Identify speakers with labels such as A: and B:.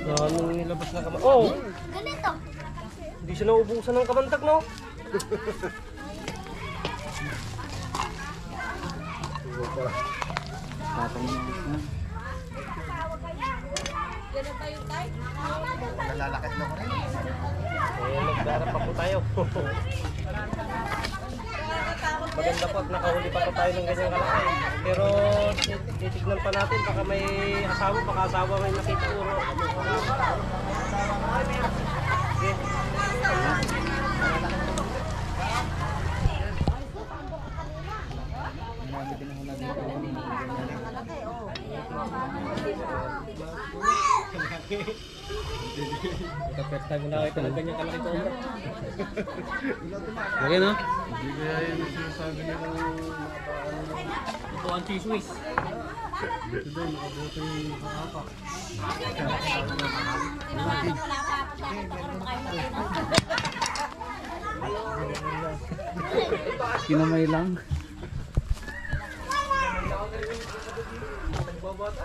A: Anong nilabas na kamandag? Oh!
B: Ganito.
A: Hindi siya naubusan ng kamandag, no?
C: Nalalakit na ko rin.
A: Magdarap pa po tayo. Maganda po at nakahuli pa po tayo ng ganyang kalaki. Pero titignan pa natin, baka may asawa, baka asawa may nakita uro. Ito first time ko nakita ng ganyang kalaki ko. Okay, no?
C: Hindi kaya yung sinasabi niya ng
A: Ito ang chismis.
C: dito din, nakabuto yung haka.
D: Kinamay lang.
A: Nagbabata.